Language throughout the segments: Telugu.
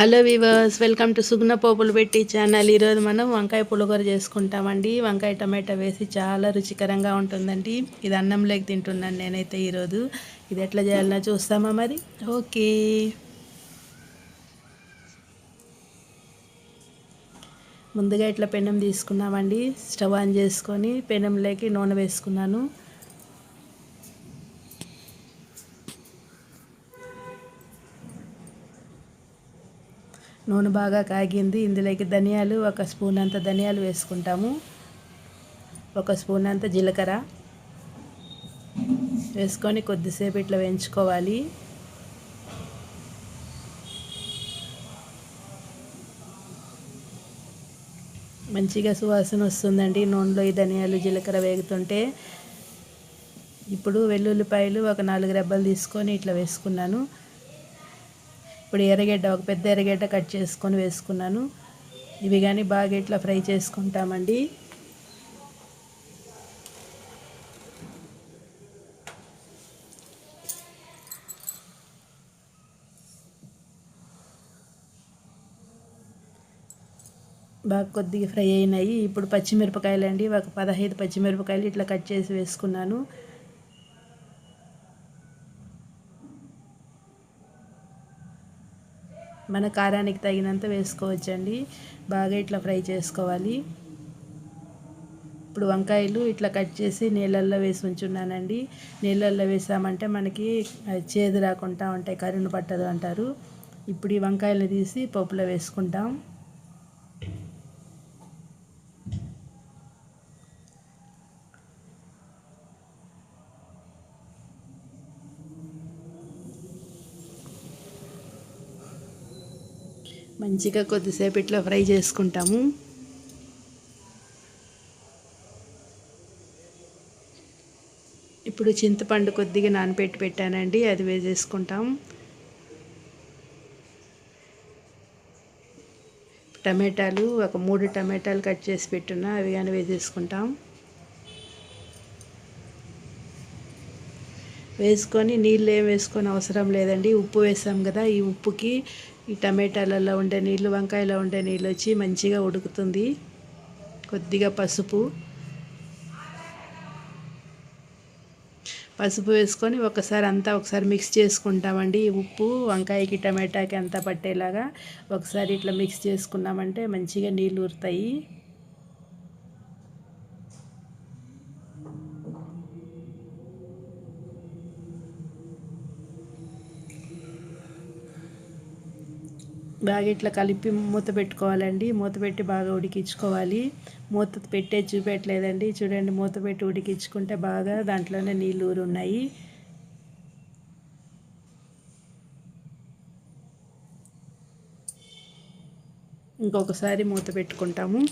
హలో వీవర్స్, వెల్కమ్ టు సుగుణ పోపులు పెట్టి ఛానల్. ఈరోజు మనం వంకాయ పులిహోర చేసుకుంటామండి. వంకాయ టమాటా వేసి చాలా రుచికరంగా ఉంటుందండి. ఇది అన్నంలోకి తింటున్నాను నేనైతే ఈరోజు. ఇది ఎట్లా చేయాలన్నా చూస్తామా మరి? ఓకే. ముందుగా ఇట్లా పెనం తీసుకున్నామండి. స్టవ్ ఆన్ చేసుకొని పెనంలోకి నూనె వేసుకున్నాను. నూనె బాగా కాగింది. ఇందులోకి ధనియాలు, ఒక స్పూన్ అంత ధనియాలు వేసుకుంటాము. ఒక స్పూన్ అంత జీలకర్ర వేసుకొని కొద్దిసేపు ఇట్లా వేయించుకోవాలి. మంచిగా సువాసన వస్తుందండి నూనెలో ఈ ధనియాలు జీలకర్ర వేగుతుంటే. ఇప్పుడు వెల్లుల్లిపాయలు ఒక 4 రెబ్బలు తీసుకొని ఇట్లా వేసుకున్నాను. ఇప్పుడు ఎర్రగడ్డ, ఒక పెద్ద ఎర్రగడ్డ కట్ చేసుకొని వేసుకున్నాను. ఇవి కానీ బాగా ఇట్లా ఫ్రై చేసుకుంటామండి. బాగా కొద్దిగా ఫ్రై అయినాయి. ఇప్పుడు పచ్చిమిరపకాయలు అండి, ఒక 15 పచ్చిమిరపకాయలు ఇట్లా కట్ చేసి వేసుకున్నాను. మన కారానికి తగినంత వేసుకోవచ్చండి. బాగా ఇట్లా ఫ్రై చేసుకోవాలి. ఇప్పుడు వంకాయలు ఇట్లా కట్ చేసి నీళ్ళల్లో వేసి ఉంచున్నానండి. నీళ్ళల్లో వేసామంటే మనకి చేదు రాకుండా ఉంటాయి, కరుణ పట్టదు అంటారు. ఇప్పుడు ఈ వంకాయలు తీసి పప్పులో వేసుకుంటాం. మంచిగా కొద్దిసేపు ఇట్లా ఫ్రై చేసుకుంటాము. ఇప్పుడు చింతపండు కొద్దిగా నానబెట్టి పెట్టానండి, అది వేసేసుకుంటాం. టమాటాలు, ఒక 3 టమాటాలు కట్ చేసి పెట్టున్నా, అవి కానీ వేసేసుకుంటాం. వేసుకొని నీళ్ళు ఏం వేసుకొని అవసరం లేదండి. ఉప్పు వేసాం కదా, ఈ ఉప్పుకి ఈ టమాటాలలో ఉండే నీళ్ళు, వంకాయలో ఉండే నీళ్ళు వచ్చి మంచిగా ఉడుకుతుంది. కొద్దిగా పసుపు వేసుకొని ఒకసారి మిక్స్ చేసుకుంటామండి. ఉప్పు వంకాయకి టమాటాకి అంతా పట్టేలాగా ఒకసారి ఇట్లా మిక్స్ చేసుకున్నామంటే మంచిగా నీళ్ళు ఊరుతాయి. బాగా ఇట్లా కలిపి మూత పెట్టుకోవాలండి. మూత పెట్టి బాగా ఉడికించుకోవాలి. మూత పెట్టే చూపెట్టలేదండి, చూడండి. మూత పెట్టి ఉడికించుకుంటే బాగా దాంట్లోనే నీళ్ళు ఊరున్నాయి. ఇంకొకసారి మూత పెట్టుకుంటాము.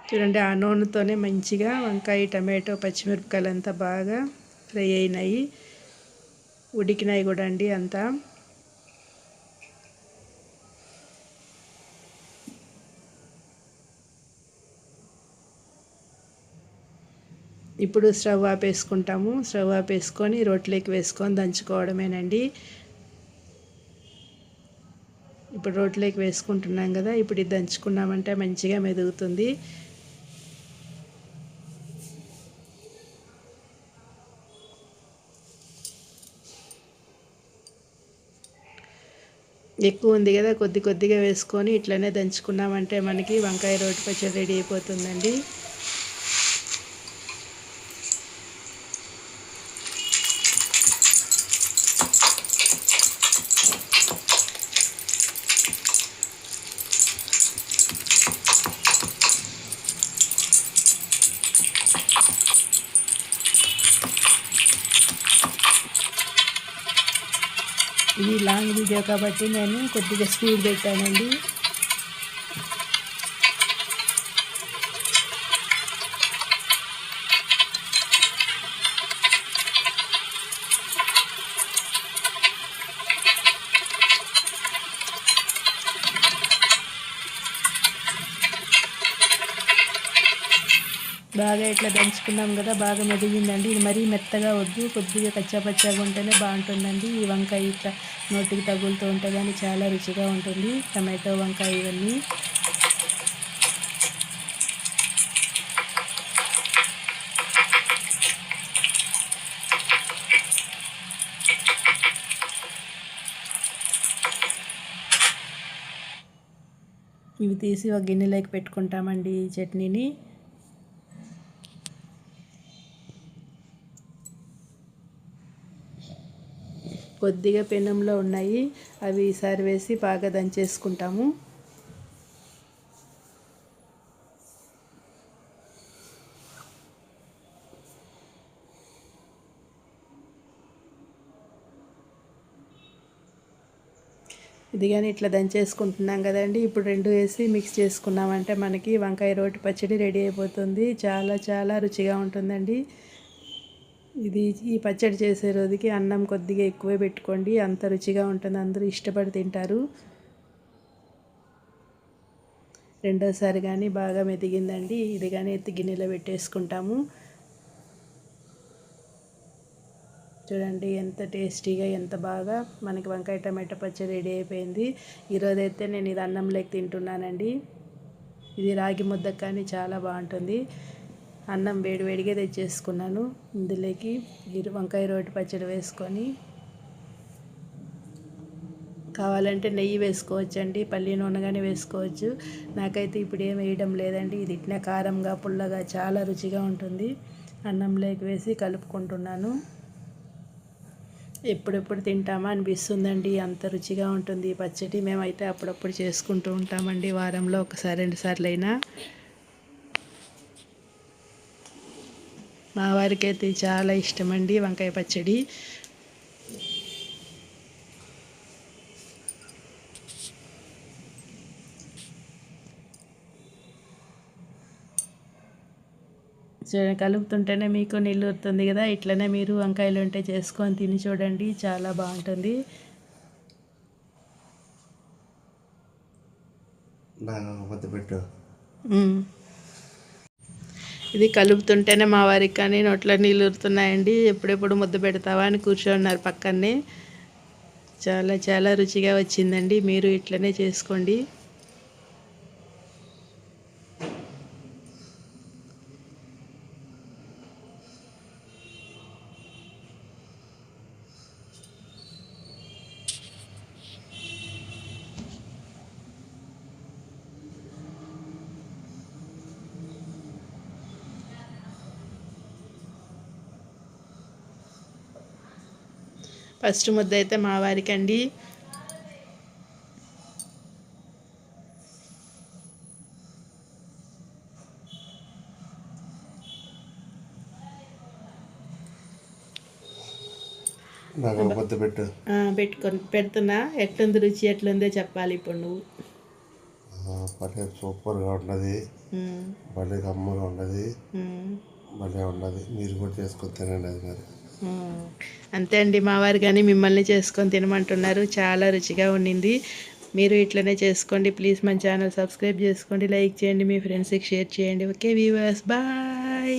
చూడండి, ఆ నూనెతోనే మంచిగా వంకాయ, టమాటో, పచ్చిమిరపకాయలు అంతా బాగా ఫ్రై అయినాయి, ఉడికినాయి కూడా అండి అంతా. ఇప్పుడు స్టవ్ ఆపేసుకుంటాము. స్టవ్ ఆపేసుకొని రోట్లోకి వేసుకొని దంచుకోవడమేనండి. ఇప్పుడు రోట్లోకి వేసుకుంటున్నాం కదా, ఇప్పుడు ఇది దంచుకున్నామంటే మంచిగా మెదుగుతుంది. ఎక్కువ ఉంది కదా, కొద్దిగా వేసుకొని ఇట్లనే దంచుకున్నామంటే మనకి వంకాయ రోటి పచ్చడి రెడీ అయిపోతుందండి. ఇది లాంగ్ వీడియో కాబట్టి నేను కొద్దిగా స్పీడ్ పెట్టానండి. బాగా ఇట్లా దంచుకున్నాం కదా, బాగా మెదిగిందండి. ఇది మరీ మెత్తగా వద్దు, కొద్దిగా కచ్చాపచ్చాగా ఉంటేనే బాగుంటుందండి. ఈ వంకాయ ఇట్లా నోటికి తగులుతూ ఉంటే కానీ చాలా రుచిగా ఉంటుంది, టమాటో వంకాయ ఇవన్నీ. ఇవి తీసి ఒక గిన్నెలోకి పెట్టుకుంటామండి ఈ చట్నీని. కొద్దిగా పెనంలో ఉన్నాయి, అవి ఈసారి వేసి బాగా దంచేసుకుంటాము. ఇది కానీ ఇట్లా దంచేసుకుంటున్నాం కదండి. ఇప్పుడు రెండు వేసి మిక్స్ చేసుకున్నామంటే మనకి వంకాయ రోటి పచ్చడి రెడీ అయిపోతుంది. చాలా చాలా రుచిగా ఉంటుందండి. ఈ పచ్చడి చేసే రోజుకి అన్నం కొద్దిగా ఎక్కువే పెట్టుకోండి, అంత రుచిగా ఉంటుంది, అందరూ ఇష్టపడి తింటారు. రెండోసారి కానీ బాగా మెదిగిందండి. ఇది కానీ ఎత్తి గిన్నెలో పెట్టేసుకుంటాము. చూడండి ఎంత టేస్టీగా, ఎంత బాగా మనకి వంకాయ టమాటా పచ్చడి రెడీ అయిపోయింది. ఈరోజైతే నేను ఇది అన్నంలోకి తింటున్నానండి. ఇది రాగి ముద్దకు కానీ చాలా బాగుంటుంది. అన్నం వేడివేడిగా తెచ్చేసుకున్నాను. ఇందులోకి వంకాయ రోటి పచ్చడి వేసుకొని, కావాలంటే నెయ్యి వేసుకోవచ్చండి, పల్లి నూనె కానీ వేసుకోవచ్చు. నాకైతే ఇప్పుడు ఏం వేయడం లేదండి. ఇది ఇట్లా కారంగా పుల్లగా చాలా రుచిగా ఉంటుంది. అన్నంలోకి వేసి కలుపుకుంటున్నాను. ఎప్పుడెప్పుడు తింటామా అనిపిస్తుందండి, అంత రుచిగా ఉంటుంది ఈ పచ్చడి. మేమైతే అప్పుడప్పుడు చేసుకుంటూ ఉంటామండి, వారంలో ఒకసారి 2 సార్లు అయినా. మా వారికి అయితే చాలా ఇష్టమండి వంకాయ పచ్చడి. కలుపుతుంటేనే మీకు నీళ్ళు ఊరుతుంది కదా, ఇట్లనే మీరు వంకాయలు ఉంటే చేసుకొని తిని చూడండి, చాలా బాగుంటుంది. ఇది కలుపుతుంటేనే మా వారికి కానీ నోట్లో నీళ్ళు ఊరుతున్నాయండి. ఎప్పుడెప్పుడు ముద్ద పెడతావా అని కూర్చోన్నారు పక్కనే. చాలా చాలా రుచిగా వచ్చిందండి, మీరు ఇట్లనే చేసుకోండి. ఫస్ట్ ముద్ద అయితే మా వారికి అండి. పెట్టుకొని పెడుతున్నా, ఎట్లుంది రుచి, ఎట్లుందో చెప్పాలి ఇప్పుడు నువ్వు. భలే సూపర్గా ఉన్నది, భలే కమ్మగా ఉన్నది, భలే ఉన్నది. మీరు కూడా చేసుకొని తినండి అది మరి. అంతే అండి, మా వారు కానీ మిమ్మల్ని చేసుకొని తినమంటున్నారు. చాలా రుచిగా ఉండింది, మీరు ఇట్లనే చేసుకోండి. ప్లీజ్ మన ఛానల్ సబ్స్క్రైబ్ చేసుకోండి, లైక్ చేయండి, మీ ఫ్రెండ్స్కి షేర్ చేయండి. Okay viewers, bye.